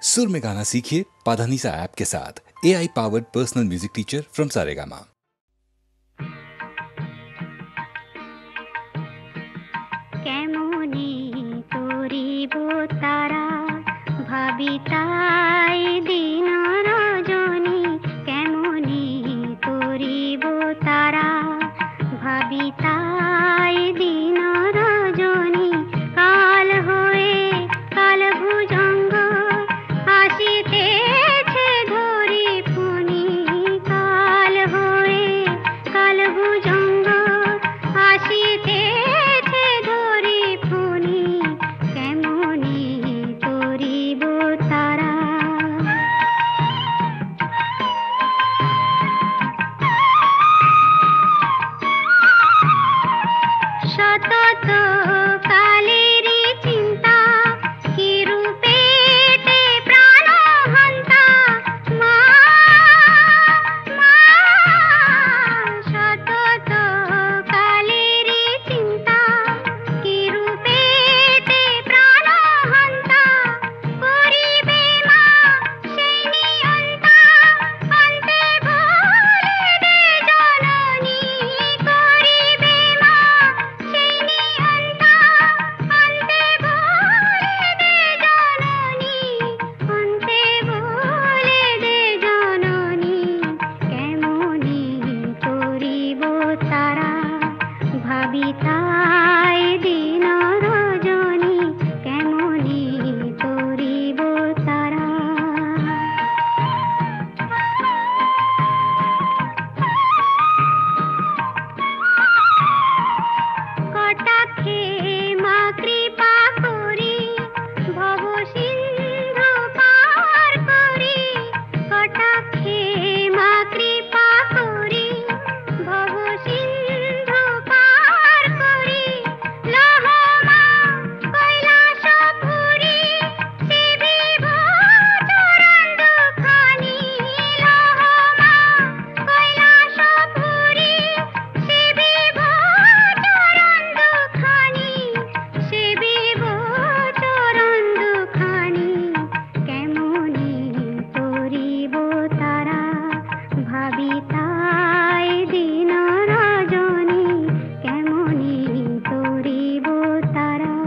सुर में गाना सीखिए पाधानीसा ऐप के साथ। AI powered personal music teacher from Saregama. কেমনি করিব তারা ভাবি তাই দিন রজনী, কেমনি করিব তারা ভাবি তাই দিন রজনী। কাল হয়ে কাল ভুজঙ্গ আসিতেছে ধরি ফণি, কাল হয়ে কাল ভুজঙ্গ আসিতেছে ধরি ফণি, কেমনি করিব তারা। সতত কালেরই চিন্তা কি রূপেতে প্রাণ হন্তা, মা মা সতত কালেরই চিন্তা কি রূপেতে প্রাণ হন্তা, করিবে মা সেই নিয়ন্তা অন্তে ভুলে দে জননী, করিবে মা সেই নিয়ন্তা অন্তে ভুলে দে জননী, অন্তে ভুলে দে জননী, কেমনি করিব তারা ভাবি তাই দিন রজনী, কেমনি করিব তারা। কটাক্ষে মা কৃপা করি ভব সিন্ধু পার করি, কটাক্ষে মা কৃপা করি ভব সিন্ধু পার করি, লহ মা কৈলাস পুরী সেবিব চরণ দুখানি, লহ মা কৈলাস পুরী সেবিব চরণ দুখানি, সেবিব চরণ দুখানি, কেমনি করিব তারা ভাবি তাই দিন রজনী, কেমনি করিব তারা।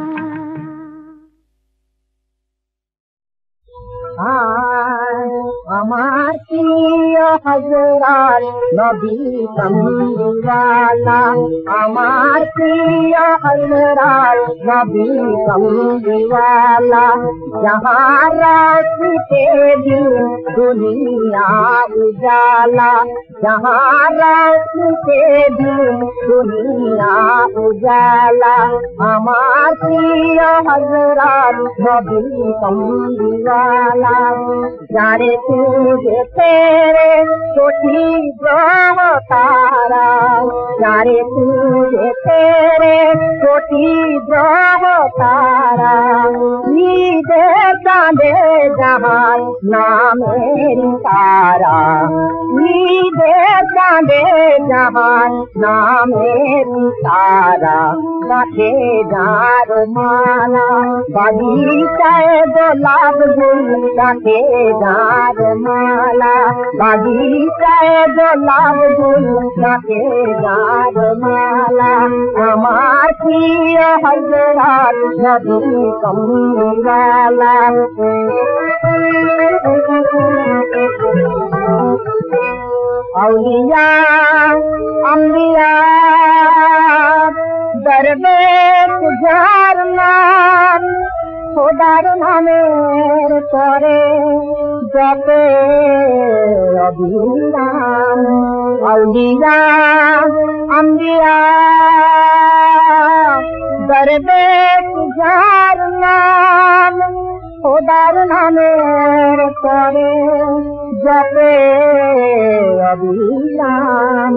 আমার প্রিয় হযরত নবী কমলিওয়ালা, আমার প্রিয় হযরত নবী কমলিওয়ালা, जहाँ रास्ते दिन दुनिया उजाला, जहाँ रास्ते दिन दुनिया उजाला, আমার প্রিয় হযরত নবী কমলিওয়ালা, जाने तुझे तेरे छोटी ब्रह्म तारा, जाने तुझे तेरे छोटी ब्रह्म तारा, ईदे चांदे जहान नामेरी तारा, ईदे चांदे जहान नामेरी तारा, गाथे जार माला बगीचाए गोलाब गुल, गाथे जार माला बगीचाए गोलाब गुल, गाथे जार माला, আমার প্রিয় হযরত নবী কমলিওয়ালা। औलिया अंबिया दरवेश जार नाम, খোদার নামের পরে জপে অবিরাম, আউলিয়া আম্বিয়া দরবেশ যার নাম, খোদার নামের পরে জপে অবিরাম,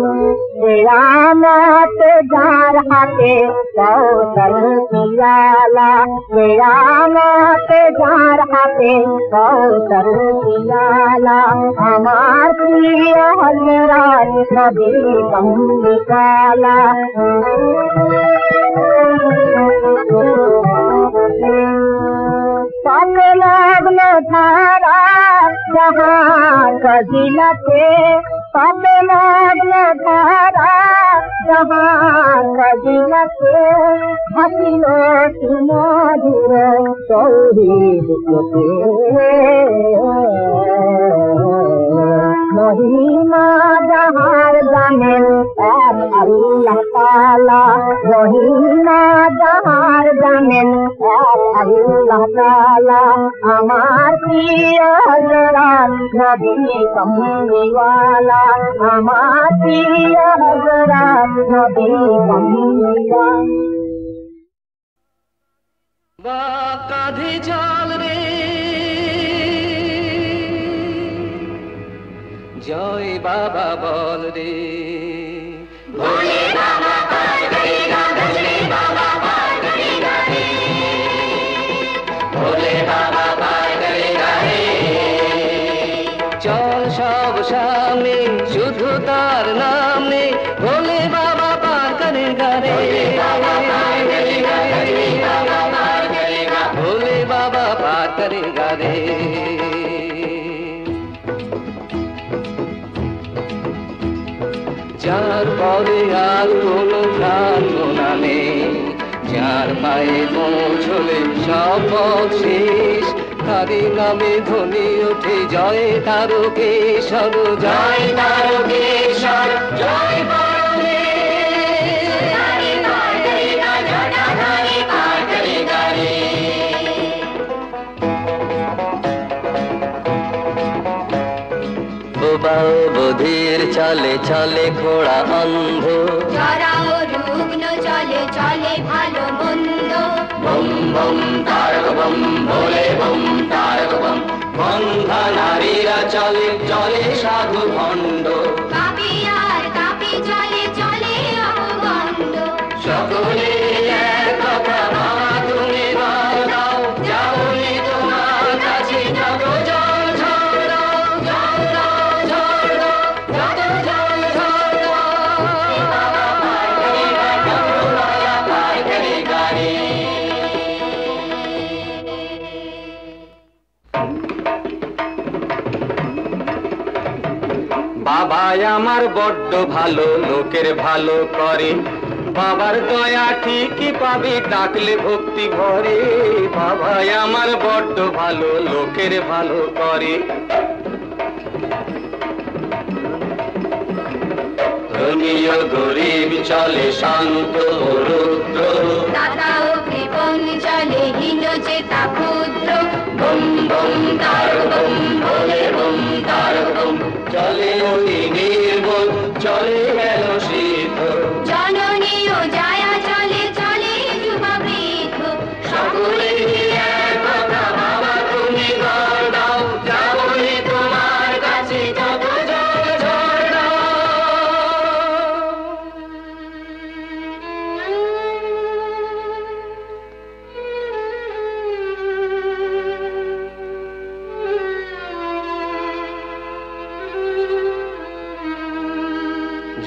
কিয়ামত যার হাতে কৌশল পিয়ালা, কিয়ামত যার হাতে কৌশল পিয়ালা, আমার প্রিয় হযরত নবী কমলিওয়ালা। পাক লাগল धारा जहाँ कदिलते पापे मग्न धारा जहाँ कदिलते हसिलो सुमधुर सौहिदके महिमा जहाँ जानेन এক আল্লাহ তাআলা মহিমা যাহার জানেন এক আল্লাহ তাআলা আমার প্রিয় হযরত নবী কমলিওয়ালা আমার প্রিয় হযরত নবী কমলিওয়ালা বা কাঁধে জল রে জয় বাবা বল রে ভোলে বাবা পার করেগা ভোলে বাবা পার করেগা রে ভোলে বাবা পার করেগা রে চল সব সামনে শুধু তার নাম নে ভোলে বাবা পার করেগা রে ভোলে বাবা পার করেগা রে যার পরে আর কোনো প্রার্থনা নেই যার পায়ে পৌঁছলে সব পথ শেষ তারি নামে ধ্বনি ওঠে জয় তারকেশ্বর জয় তারকেশ্বর জয় বধির চলে চলে ঘোড়া অন্ধ জরাও রুগ্ন চলে চলে ভালো মন্দ বম বম তারক বম ভোলে বম তারক বম বন্ধা নারীরা চলে চলে সাধু ভণ্ড কাপি আর কাপি চলে চলে অবগণ্ড সকলে এক কথা বাবা তুমি বল দাও যাওনি তোমার কাছে যত জল ঝড় দাও জল দাও ঝড় দাও যত জল ঝড় দাও বাবা পার করেগা বাবা পার করেগা রে বাবা আমার বড্ড ভালো লোকের ভালো করে বাবার দয়া ঠিকই পাবি ডাকলে ভক্তি ভরে বাবা আমার বড্ড ভালো লোকের ভালো করে ধনীয় গরিব চলে শান্ত রুদ্র দাতা ও কৃপণ চলে হীন চেতা ক্ষুদ্র বম বম তারক বম ভোলে বম তারক বম চলে অতি নির্বোধ চলে গেল সিদ্ধ জননী ও জায়া চলে চলে যুবা বৃদ্ধ সকলে এক কথা বাবা তুমি বল দাও যাবনি তোমার কাছে যত জল ঝড় দাও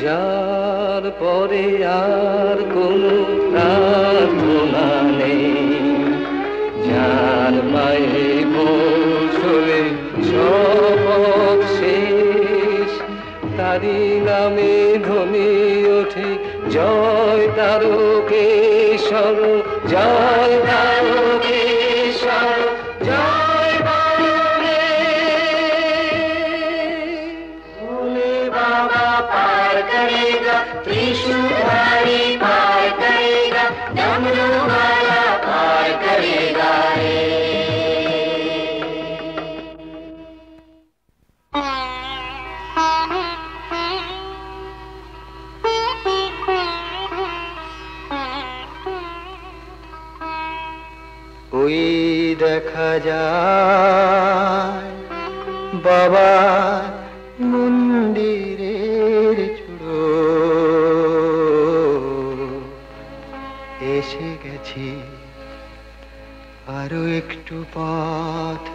যার পরে আর কোনো প্রার্থনা নেই যার পায়ে পৌঁছলে সব শেষ তারি নামে ধ্বনি ওঠে জয় তারকেশ্বর জয় তারকেশ্বর জয় বারে ভোলে বাবা पार करेगा त्रिशूलधारी पार करेगा डमरू वाला पार करेगा रे ওই দেখা যায় বাবা মন্দিরের চূড়ো এসে গেছি আরো একটু পথ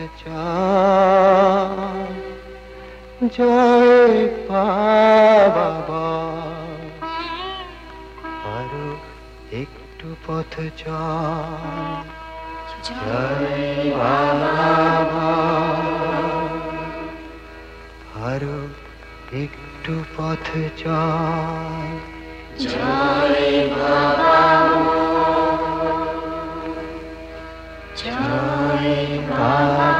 জয় বাবা আরো একটু পথ জয় বাবা আরো একটু পথ চল জয় বাবা জয় বাবা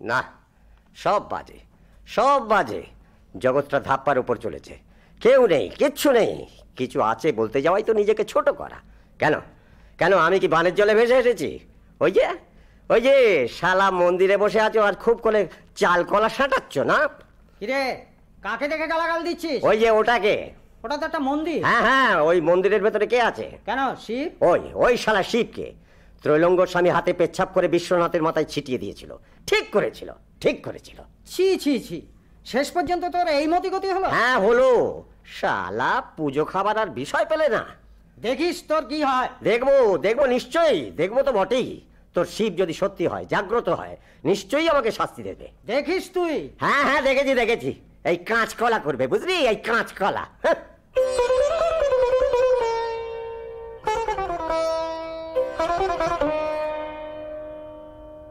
না সব বাজে সব বাজে জগৎটা ধাপ্পার উপর চলেছে কেউ নেই কিচ্ছু নেই কিছু আছে বলতে যাওয়াই তো নিজেকে ছোট করা কেন কেন আমি কি বানের জলে ভেসে এসেছি ওই যে শালা মন্দিরে বসে আছো আর খুব করে চাল কলা সাঁটাচ্ছ না কিরে কাকে দেখে গালাগাল দিচ্ছিস ওই যে ওটাকে ওটা তো একটা মন্দির হ্যাঁ ওই মন্দিরের ভেতরে কে আছে কেন শিব ওই শালা শিবকে ত্রৈলঙ্গ স্বামী হাতে পেচ্ছাপ করে বিশ্বনাথের মাথায় ছিটিয়ে দিয়েছিল ঠিক করেছিল ছি ছি ছি শেষ পর্যন্ত তোর এই মতি গতি হলো হ্যাঁ হলো শালা পুজো খাবার আর বিষয় পেলে না দেখিস তোর কি হয় দেখবো নিশ্চয়ই দেখবো তো বটেই তোর শিব যদি সত্যি হয় জাগ্রত হয় নিশ্চয়ই আমাকে শাস্তি দেবে দেখিস তুই হ্যাঁ দেখেছি এই কাঁচকলা করবে বুঝলি এই কাঁচকলা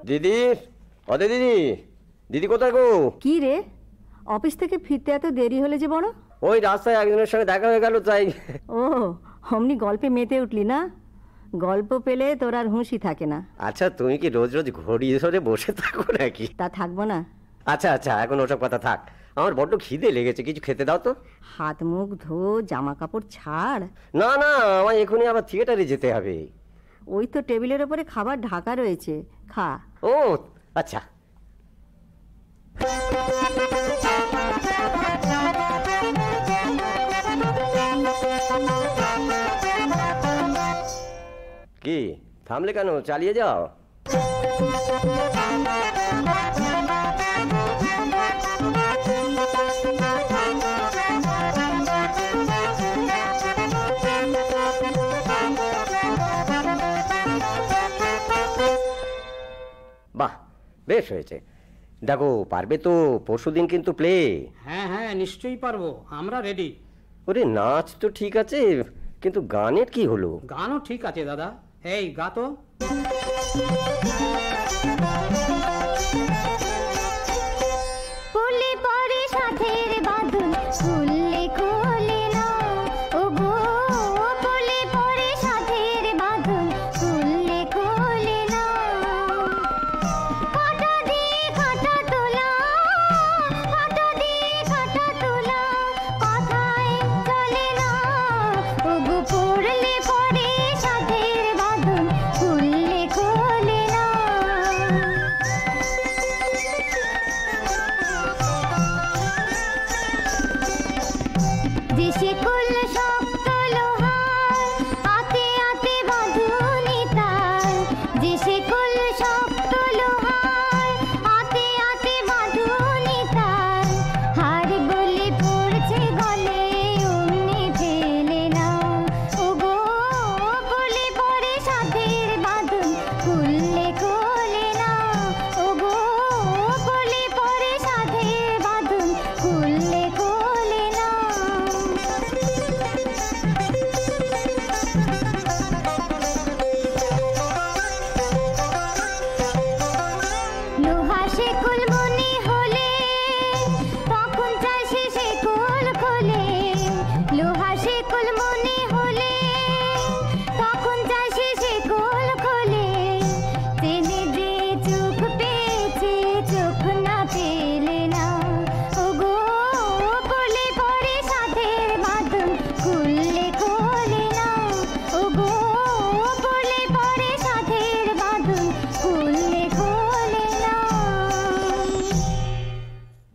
দিদি অদে দিদি কোথায় গো কি রে অফিস থেকে ফিরতে এত দেরি হলে যে বড় ওই রাস্তায় একজনের সঙ্গে দেখা হয়ে গেল তাই ও অমনি গল্পে মেতে উঠলি না গল্প পেলে তোর আর হুঁশি থাকে না আচ্ছা তুমি কি রোজ ঘড়ি ধরে বসে থাকো নাকি তা থাকবো না আচ্ছা এখন ওসব কথা থাক আমার বড্ড খিদে লেগেছে কিছু খেতে দাও তো হাত মুখ ধো জামা কাপড় ছাড় না আমার এখনই আবার থিয়েটারে যেতে হবে ওই তো টেবিলের ওপরে খাবার ঢাকা রয়েছে খা ও আচ্ছা কি থামলে কেন চালিয়ে যাও বেশ হয়েছে। দেখো, পারবে তো? পরশুদিন কিন্তু প্লে। হ্যাঁ হ্যাঁ, নিশ্চয়ই পারবো, আমরা রেডি। ওরে, নাচ তো ঠিক আছে, কিন্তু গানের কি হলো? গানও ঠিক আছে দাদা, এই গা তো। পড়লে পরে সাথের বাঁধন খুললে খোলে না, ও গো পড়লে পরে সাথের বাঁধন খুললে খোলে না। কাঁটা দিয়ে কাঁটা তোলা, কাঁটা দিয়ে কাঁটা তোলা, কথায় চলে না, ও গো পড়লে পরে সাথের বাঁধন খুললে খোলে না। যে শিকল শক্ত লোহার, আতে আতে বাঁধুনি তার, যে শিকল শক্ত লোহার, আতে আতে বাঁধুনি তার, হার বলে পড়ছে গলে অমনি ফেলে না, ও গো বলে পড়ে সাথের বাঁধন খুললে খোলে না, ও গো বলে পড়ে সাথের বাঁধন খুললে খোলে না। লোহা শেকল মনে হলে তখন চাষে শেকল খোলে, লোহা শেকল মনে হলে তখন চাষে শেকল খোলে, টেনে যে চোখ পেয়েছে চোখ না পেলে না, ও গো বলে পড়ে সাথের বাঁধন খুললে খোলে না, ও গো বলে পড়ে সাথের বাঁধন খুললে খোলে না।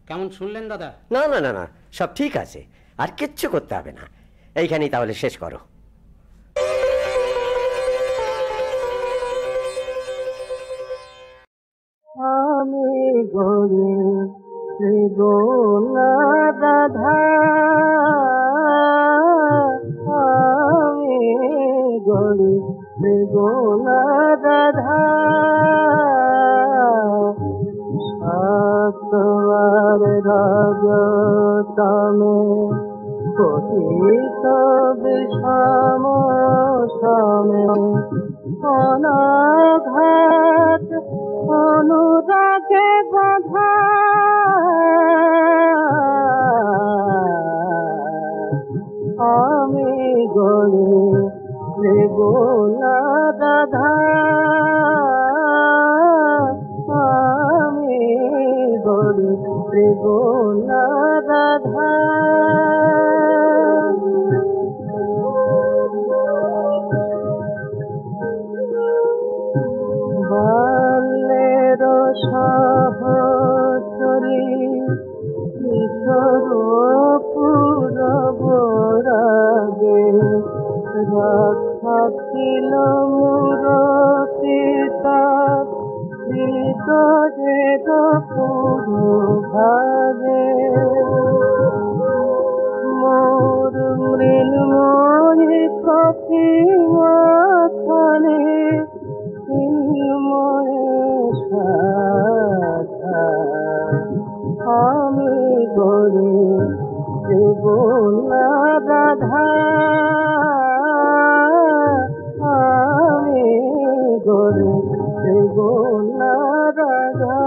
কেমন শুনলেন দাদা? না না না না, সব ঠিক আছে, আর কিচ্ছু করতে হবে না। এইখানেই তাহলে শেষ করো। আমি গড়ে না রাধা, আমি গড়ে না রাধা, সাতবার রাজতামে পতিত বিষম সামে, অনাঘাত অনুরাগে বাধা, আমি গড়ে দেব না রাধা, আমি গড়ে দেব না রাধা। বাল্যের সহচরী কিশোর পূরব রাগে, রক্ষা ছিল মূরতি তার হৃদয়ের পুরো ভাগে, মোর মৃন্ময়ী প্রতিমাখানে আমি গড়ে দেব না রাধা, আমি গড়ে দেব না রাধা।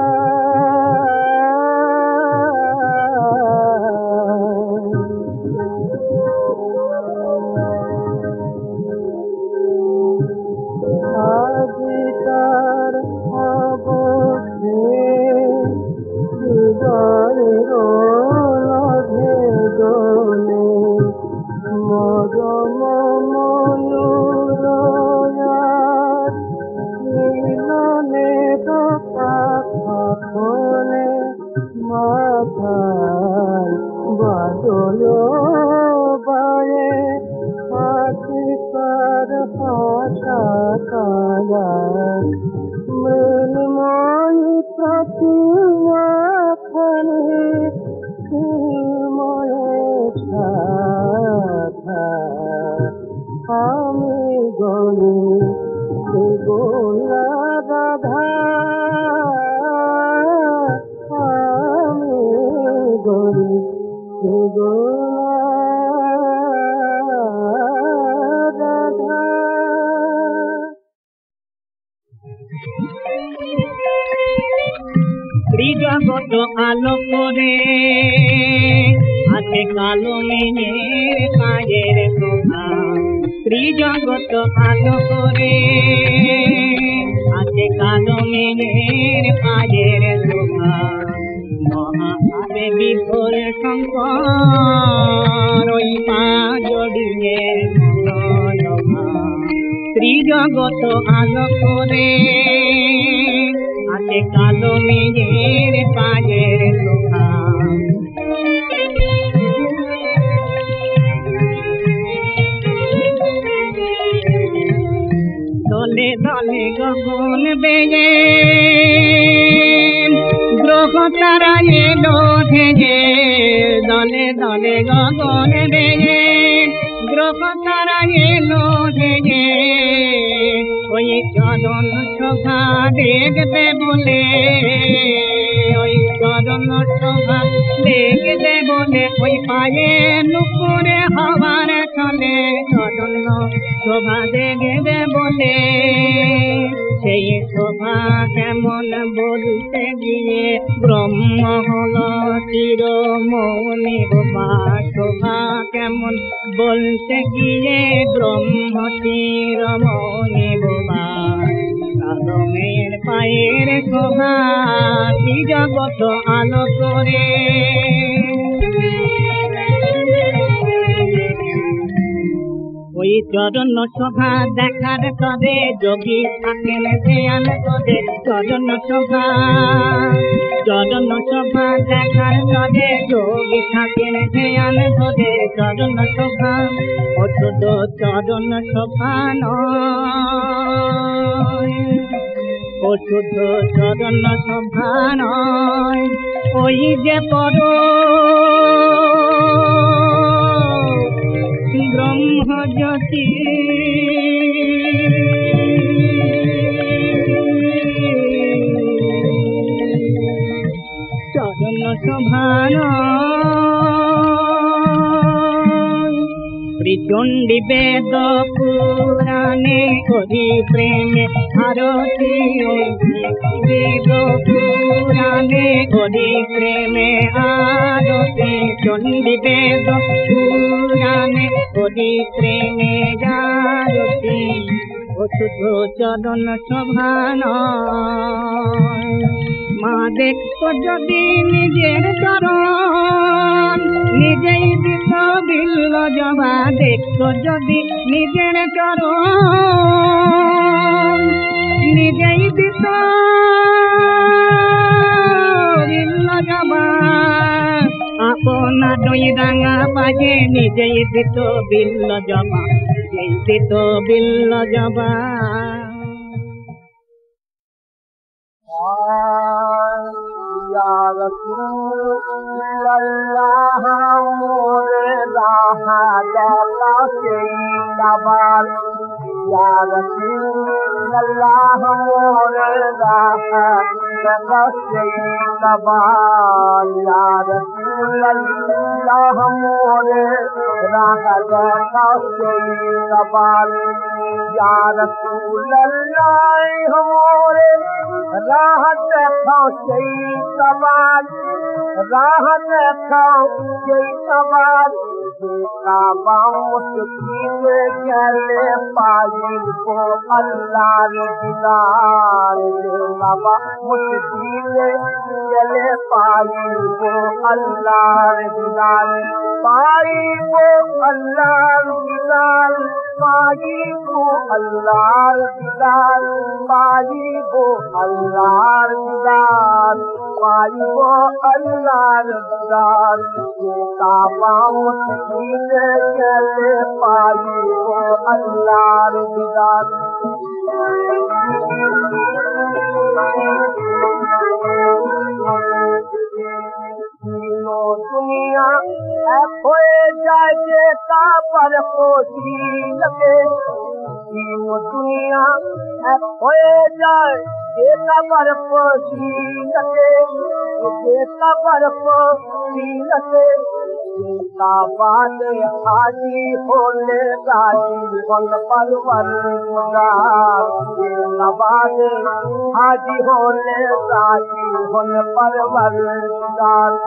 ত্রিজগত আলো করে আছে কালো মেঘের পায়ের শোভা ত্রিজগত আলো করে আছে কালো মেঘের পায়ের শোভা মহাভাবে বিফোর শঙ্কর ওই পা জড়িয়ে মনোরমা ত্রিজগত আলো করে আছে কালো মেঘের পায়ের শোভা দলে দলে গগন বেয়ে গ্রহ তারা এলো ভেঙে দলে দলে গগন বেয়ে গ্রহ তারা এলো ভেঙে ওই চরণ শোভা দেখতে বলে ওই চরণ শোভা দেখতে বলে ওই পায়ে নুপুরে হওয়ার চলে চরণ শোভা দেখতে বলে সেই শোভা কেমন বলতে গিয়ে ব্রহ্ম হল চিরমৌনি বাবা শোভা কেমন বলতে গিয়ে ব্রহ্ম চিরমৌনি বাবা কালো মেয়ের পায়ের শোভা ত্রিজগত আলো করে ওই চরণ শোভা দেখার তরে যোগী থাকেন ধ্যান করে চরণ শোভা দেখার তরে যোগী থাকেন ধ্যান করে চরণ শোভা ও শুধু চরণ শোভা নয় ও শুধু চরণ শোভা নয় ওই যে পর ব্রহ্মজ্যোতি চরণ শোভান ত্রিচণ্ডী বেদ পুরাণে করি প্রেমে আরতি বেদ পুরাণে করি প্রেমে আরতি চণ্ডী বেদ পুরাণে করি প্রেমে আরতি ও শুধু চরণ শোভান মা দেখতো যদি নিজের চরণ নিজেই দিত বিল্ল জবা দেখতো যদি নিজের চরণ নিজেই দিত বিল্ল জবা আপনা দই রাঙা পায়ে নিজেই দিত বিল্ল জবা নিজেই দিত বিল্ল জবা या रसूल अल्लाह मोरे राहा दला के दबाल या रसूल अल्लाह मोरे राहा दला के दबाल या रसूल अल्लाह मोरे राहा दला के दबाल या रसूल अल्लाह मोरे राहत खां चई सवाल राहत खां चई सवाल जेका बामुत थींदे चले पाई को अल्लाह दीदार जेका बामुत थींदे चले पाई को अल्लाह दीदार पाई को अल्लाह दीदार पाई को अल्लाह दीदार पाई को अल्लाह दीदार पाई को अल्लाह दीदार जेका बामुत थींदे चले पाई को अल्लाह दीदार दुनिया खोए जाए जेका पर पोसी लगे दुनिया खोए जाए जेका पर पोसी लगे जेका पर पोसी लगे जिंदाबाद हाजी होले राजी बन परवरदिगार जिंदाबाद हाजी होले राजी बन परवरदिगार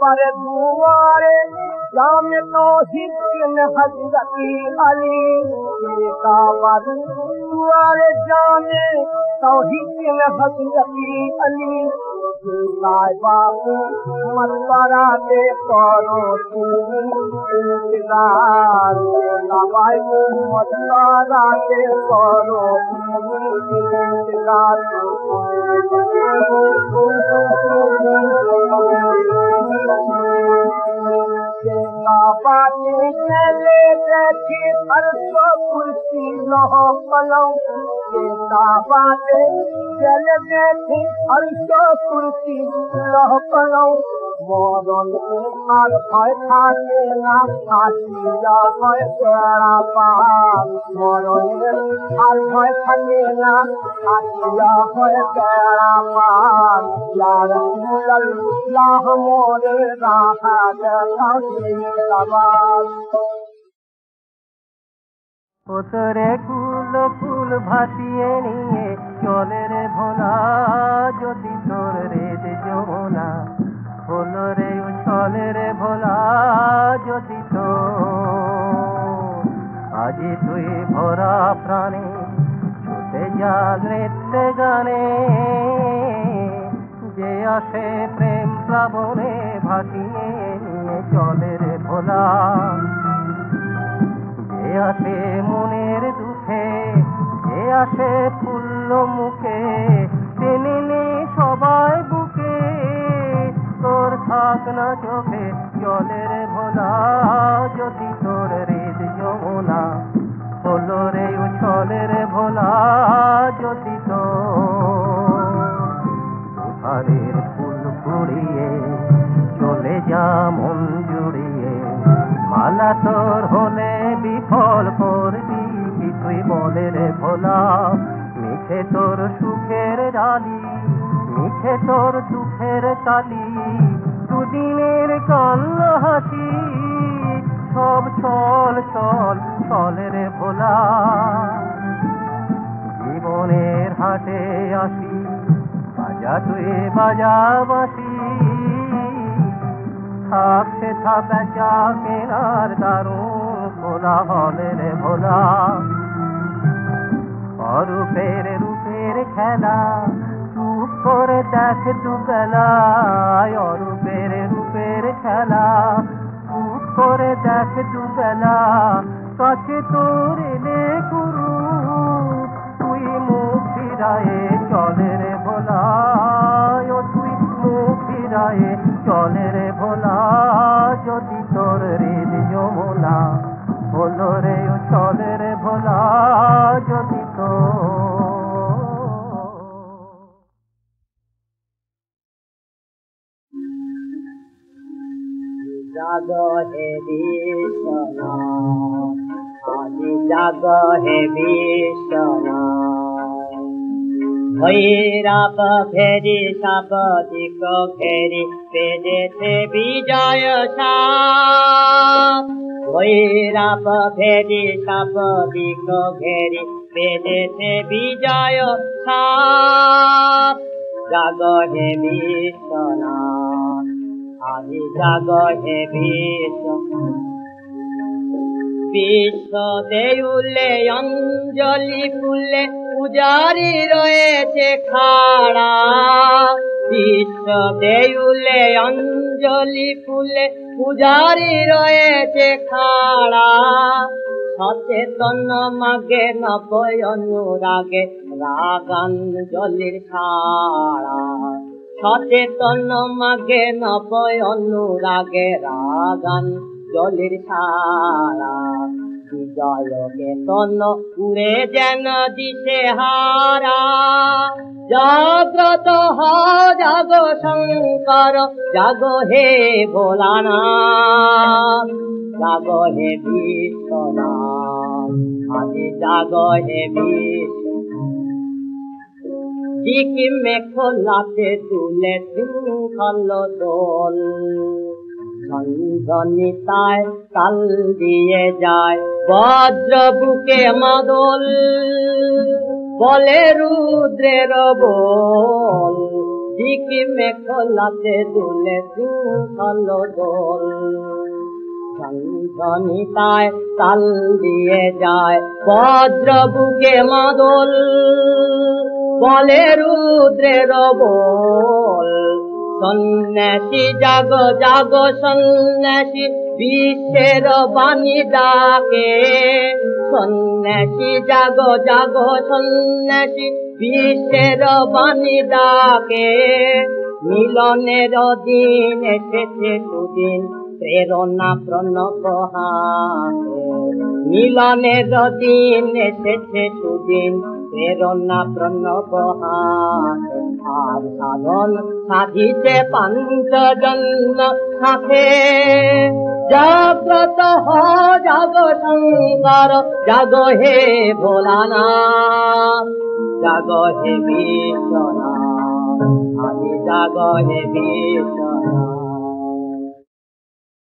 पर दुआरे जाम तो हिस्किन हजरती अली का पर दुआरे जामे तो हिस्किन हजरती अली बाबू मलबरा के करो इंतजार बाबू मलबरा के करो इंतजार बाबानी चले बैठी परसो कुर्सी लहो पलौ बाबाने चले बैठी परसो कुर्सी लहो पलौ मोरन के मार भय खाते ना खातिया भय तेरा पार मोरन के मार भय खाते ना खातिया भय तेरा पार यार अल्लाह मोरे राह दखाई सवाल তোরে ফুল ফুল ভাসিয়ে নিয়ে চলে রে ভোলা যদি তোর রেদ যমুনা হলো রে চলে রে ভোলা যদি তো আজি তুই ভরা প্রাণে ছুটে যা নৃত্যে গানে যে আসে প্রেম প্লাবনে ভাসিয়ে নিয়ে চলে রে ভোলা যে আসে মনের দুঃখে যে আসে ফুল্ল মুখে টেনে নে সবাই বুকে তোর থাক না চোখে চলে রে ভোলা যদি তোর হৃদ যমুনা হলো রে চলে রে ভোলা যদি তো তুষারের ফুল কুড়িয়ে চলে যা মন জুড়িয়ে মালা তোর হলে বিফল করবি কি তুই বলে রে ভোলা মিছে তোর সুখের ডালি মিছে তোর দুঃখের তালি দুদিনের কান্না হাসি সব চল চল চলে রে ভোলা জীবনের হাটে আসি বাজা তুই বাজা বাসি থাক সে থাক বেচা কেনার দারুণ খোলা হলে রে ভোলা অরূপের রূপের খেলা চুপ করে দেখ দুবেলা অরূপের রূপের খেলা চুপ করে দেখ দুবেলা কাছে তোর এলে গুরু তুই মুখ ফিরায়ে চলে রে ভোলা ও তুই মুখ ফিরায়ে চলে রে ভোলা যদি তোর হৃদ যমুনা হলো রে চলে রে ভোলা যদি তো জাগো হে বিশ্বনা আজি জাগো হে বিশ্বনা ভৈরব ফেরি সব দিক ফেরি পেয়েছে বিজয় সাপ ভৈরব ফেরি সব দিক ফেরি পেয়েছে বিজয় সাপ জাগো হে বিশ্বনাথ আজি জাগো হে বিশ্ব দেউলে অঞ্জলি ফুলে পূজারি রয়েছে খাড়া বিশ্ব দেউলে অঞ্জলি ফুলে পূজারি রয়েছে খাড়া সচেতন মাগে নবয় অনুরাগে রাগাঞ্জলির ছাড়া সচেতন মাগে নবয় অনুরাগে রাগাঞ্জলির ছাড়া বিজয় কেতন উড়ে যেন দিশে হারা জাগ্রত হ জাগো শঙ্কর জাগো হে ভোলানাথ জাগো হে বিশ্বনাথ আজি জাগো হে বিশ্ব দিকি মেখলাতে তুলে শৃঙ্খল দোল ঝঞ্ঝনিতায় তাল দিয়ে যায় বজ্র বুকে মাদল বলে রুদ্রের বল দিকি মেখলাতে তুলে শৃঙ্খল দোল ঝঞ্ঝনিতায় তাল দিয়ে যায় বজ্র বুকে মাদল বলে রুদ্রের বল সন্ন্যাসী জাগ জাগ সন্ন্যাসী বিশ্বের বাণী ডাকে সন্ন্যাসী জাগ জাগ সন্ন্যাসী বিশ্বের বাণী ডাকে মিলনের দিন এসেছে সুদিন প্রেরণা প্রণব হাতে মিলনের দিন এসেছে সুদিন প্রেরণা প্রণব হাতে আর সাধন সাধিতে পাঞ্চজন্য সাথে জাগ্রত হ জাগ শঙ্কর জাগ হে ভোলানাথ জাগ হে বিশ্বনাথ আদি জাগ হে বিশ্বনাথ